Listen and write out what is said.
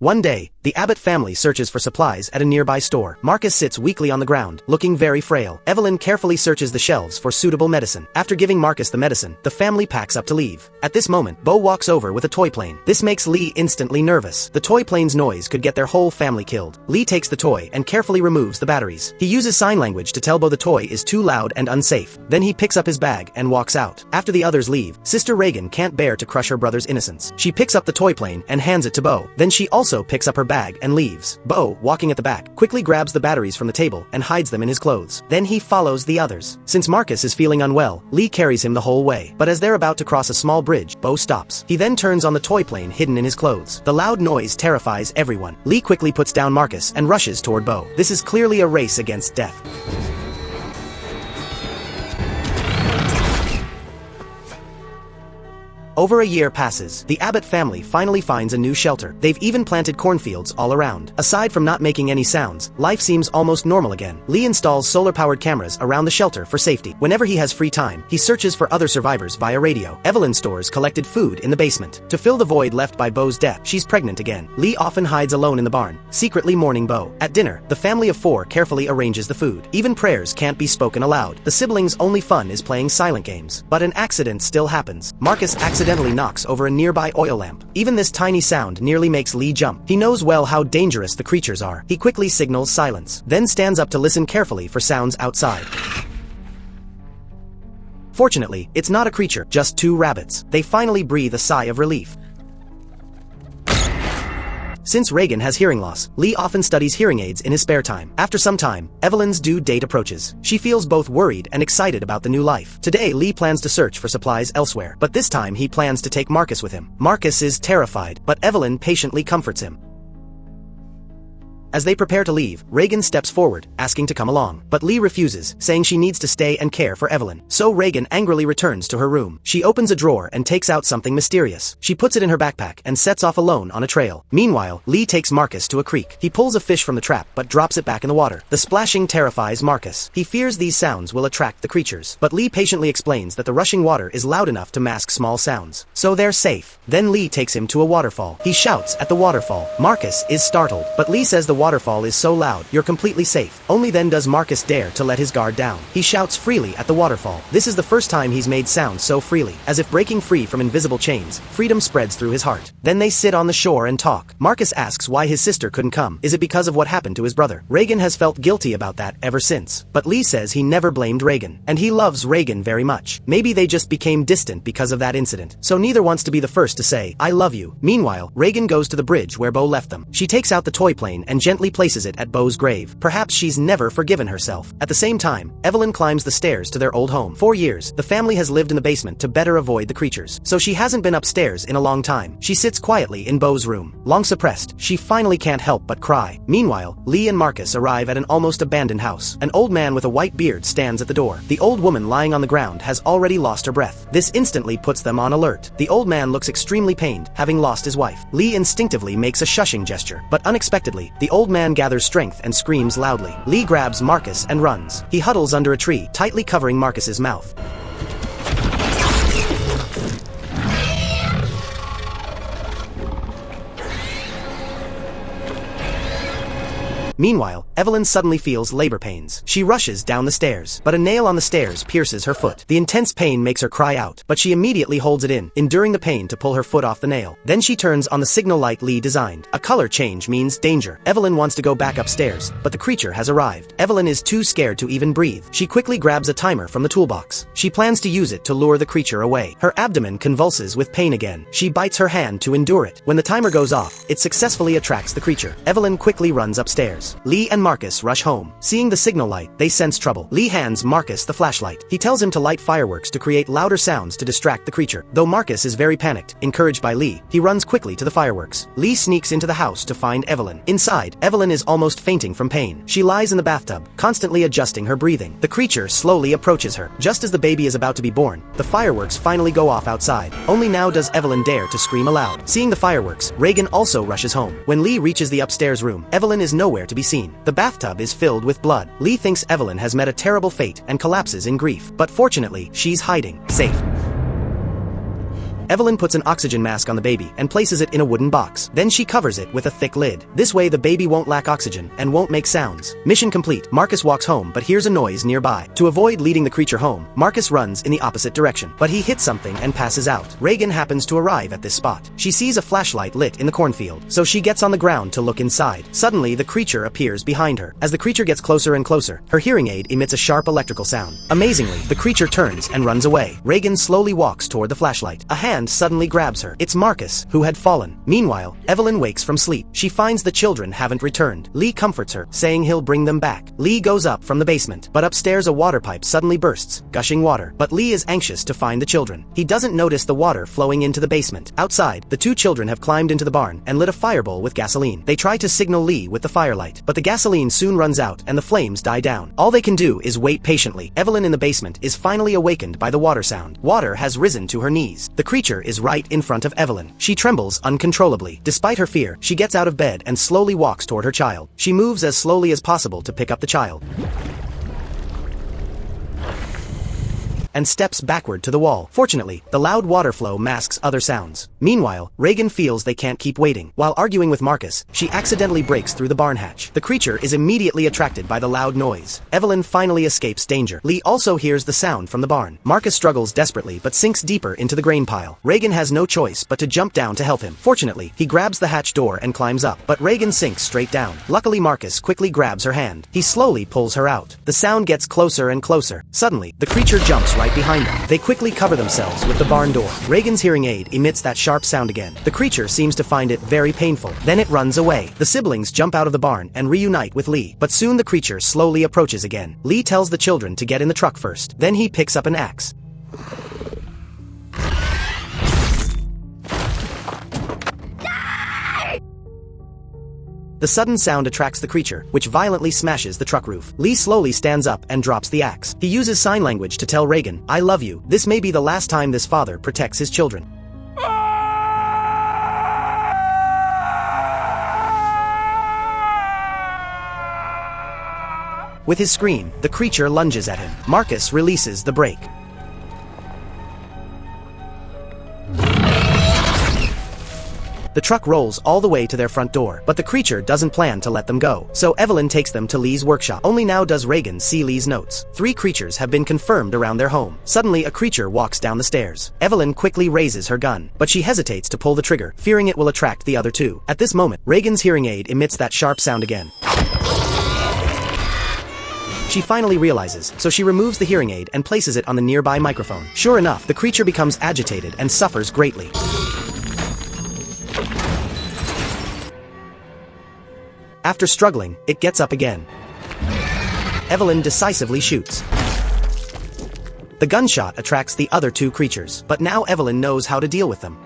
One day, the Abbott family searches for supplies at a nearby store. Marcus sits weakly on the ground, looking very frail. Evelyn carefully searches the shelves for suitable medicine. After giving Marcus the medicine, the family packs up to leave. At this moment, Bo walks over with a toy plane. This makes Lee instantly nervous. The toy plane's noise could get their whole family killed. Lee takes the toy and carefully removes the batteries. He uses sign language to tell Bo the toy is too loud and unsafe. Then he picks up his bag and walks out. After the others leave, Sister Reagan can't bear to crush her brother's innocence. She picks up the toy plane and hands it to Bo. Then she also picks up her bag and leaves. Bo, walking at the back, quickly grabs the batteries from the table and hides them in his clothes. Then he follows the others. Since Marcus is feeling unwell, Lee carries him the whole way. But as they're about to cross a small bridge, Bo stops. He then turns on the toy plane hidden in his clothes. The loud noise terrifies everyone. Lee quickly puts down Marcus and rushes toward Bo. This is clearly a race against death. Over a year passes. The Abbott family finally finds a new shelter. They've even planted cornfields all around. Aside from not making any sounds, life seems almost normal again. Lee installs solar-powered cameras around the shelter for safety. Whenever he has free time, he searches for other survivors via radio. Evelyn stores collected food in the basement. To fill the void left by Bo's death, she's pregnant again. Lee often hides alone in the barn, secretly mourning Bo. At dinner, the family of 4 carefully arranges the food. Even prayers can't be spoken aloud. The siblings' only fun is playing silent games. But an accident still happens. Marcus accidentally knocks over a nearby oil lamp. Even this tiny sound nearly makes Lee jump. He knows well how dangerous the creatures are. He quickly signals silence, then stands up to listen carefully for sounds outside. Fortunately, it's not a creature, just 2 rabbits. They finally breathe a sigh of relief. Since Reagan has hearing loss, Lee often studies hearing aids in his spare time. After some time, Evelyn's due date approaches. She feels both worried and excited about the new life. Today, Lee plans to search for supplies elsewhere, but this time he plans to take Marcus with him. Marcus is terrified, but Evelyn patiently comforts him. As they prepare to leave, Reagan steps forward, asking to come along. But Lee refuses, saying she needs to stay and care for Evelyn. So Reagan angrily returns to her room. She opens a drawer and takes out something mysterious. She puts it in her backpack and sets off alone on a trail. Meanwhile, Lee takes Marcus to a creek. He pulls a fish from the trap, but drops it back in the water. The splashing terrifies Marcus. He fears these sounds will attract the creatures. But Lee patiently explains that the rushing water is loud enough to mask small sounds. So they're safe. Then Lee takes him to a waterfall. He shouts at the waterfall. Marcus is startled, but Lee says the waterfall is so loud, you're completely safe. Only then does Marcus dare to let his guard down. He shouts freely at the waterfall. This is the first time he's made sounds so freely. As if breaking free from invisible chains, freedom spreads through his heart. Then they sit on the shore and talk. Marcus asks why his sister couldn't come. Is it because of what happened to his brother? Reagan has felt guilty about that ever since. But Lee says he never blamed Reagan. And he loves Reagan very much. Maybe they just became distant because of that incident. So neither wants to be the first to say, I love you. Meanwhile, Reagan goes to the bridge where Bo left them. She takes out the toy plane and gently places it at Bo's grave. Perhaps she's never forgiven herself. At the same time, Evelyn climbs the stairs to their old home. 4 years, the family has lived in the basement to better avoid the creatures. So she hasn't been upstairs in a long time. She sits quietly in Bo's room. Long suppressed, she finally can't help but cry. Meanwhile, Lee and Marcus arrive at an almost abandoned house. An old man with a white beard stands at the door. The old woman lying on the ground has already lost her breath. This instantly puts them on alert. The old man looks extremely pained, having lost his wife. Lee instinctively makes a shushing gesture, but unexpectedly, the old man gathers strength and screams loudly. Lee grabs Marcus and runs. He huddles under a tree, tightly covering Marcus's mouth. Meanwhile, Evelyn suddenly feels labor pains. She rushes down the stairs, but a nail on the stairs pierces her foot. The intense pain makes her cry out, but she immediately holds it in, enduring the pain to pull her foot off the nail. Then she turns on the signal light Lee designed. A color change means danger. Evelyn wants to go back upstairs, but the creature has arrived. Evelyn is too scared to even breathe. She quickly grabs a timer from the toolbox. She plans to use it to lure the creature away. Her abdomen convulses with pain again. She bites her hand to endure it. When the timer goes off, it successfully attracts the creature. Evelyn quickly runs upstairs. Lee and Marcus rush home. Seeing the signal light, they sense trouble. Lee hands Marcus the flashlight. He tells him to light fireworks to create louder sounds to distract the creature. Though Marcus is very panicked, encouraged by Lee, he runs quickly to the fireworks. Lee sneaks into the house to find Evelyn. Inside, Evelyn is almost fainting from pain. She lies in the bathtub, constantly adjusting her breathing. The creature slowly approaches her. Just as the baby is about to be born, the fireworks finally go off outside. Only now does Evelyn dare to scream aloud. Seeing the fireworks, Reagan also rushes home. When Lee reaches the upstairs room, Evelyn is nowhere to be seen. The bathtub is filled with blood. Lee thinks Evelyn has met a terrible fate and collapses in grief. But fortunately, she's hiding, safe. Evelyn puts an oxygen mask on the baby and places it in a wooden box. Then she covers it with a thick lid. This way the baby won't lack oxygen and won't make sounds. Mission complete. Marcus walks home but hears a noise nearby. To avoid leading the creature home, Marcus runs in the opposite direction. But he hits something and passes out. Reagan happens to arrive at this spot. She sees a flashlight lit in the cornfield, so she gets on the ground to look inside. Suddenly, the creature appears behind her. As the creature gets closer and closer, her hearing aid emits a sharp electrical sound. Amazingly, the creature turns and runs away. Reagan slowly walks toward the flashlight. A hand suddenly grabs her. It's Marcus, who had fallen. Meanwhile, Evelyn wakes from sleep. She finds the children haven't returned. Lee comforts her, saying he'll bring them back. Lee goes up from the basement, but upstairs a water pipe suddenly bursts, gushing water. But Lee is anxious to find the children. He doesn't notice the water flowing into the basement. Outside, the two children have climbed into the barn and lit a firebowl with gasoline. They try to signal Lee with the firelight, but the gasoline soon runs out and the flames die down. All they can do is wait patiently. Evelyn in the basement is finally awakened by the water sound. Water has risen to her knees. The creature is right in front of Evelyn. She trembles uncontrollably. Despite her fear, she gets out of bed and slowly walks toward her child. She moves as slowly as possible to pick up the child and steps backward to the wall. Fortunately, the loud water flow masks other sounds. Meanwhile, Reagan feels they can't keep waiting. While arguing with Marcus, she accidentally breaks through the barn hatch. The creature is immediately attracted by the loud noise. Evelyn finally escapes danger. Lee also hears the sound from the barn. Marcus struggles desperately but sinks deeper into the grain pile. Reagan has no choice but to jump down to help him. Fortunately, he grabs the hatch door and climbs up, but Reagan sinks straight down. Luckily, Marcus quickly grabs her hand. He slowly pulls her out. The sound gets closer and closer. Suddenly, the creature jumps right behind them. They quickly cover themselves with the barn door. Reagan's hearing aid emits that sharp sound again. The creature seems to find it very painful. Then it runs away. The siblings jump out of the barn and reunite with Lee. But soon the creature slowly approaches again. Lee tells the children to get in the truck first. Then he picks up an axe. The sudden sound attracts the creature, which violently smashes the truck roof. Lee slowly stands up and drops the axe. He uses sign language to tell Reagan, "I love you. This may be the last time this father protects his children." With his scream, the creature lunges at him. Marcus releases the brake. The truck rolls all the way to their front door, but the creature doesn't plan to let them go. So Evelyn takes them to Lee's workshop. Only now does Reagan see Lee's notes. 3 creatures have been confirmed around their home. Suddenly, a creature walks down the stairs. Evelyn quickly raises her gun, but she hesitates to pull the trigger, fearing it will attract the other 2. At this moment, Reagan's hearing aid emits that sharp sound again. She finally realizes, so she removes the hearing aid and places it on the nearby microphone. Sure enough, the creature becomes agitated and suffers greatly. After struggling, it gets up again. Evelyn decisively shoots. The gunshot attracts the other 2 creatures, but now Evelyn knows how to deal with them.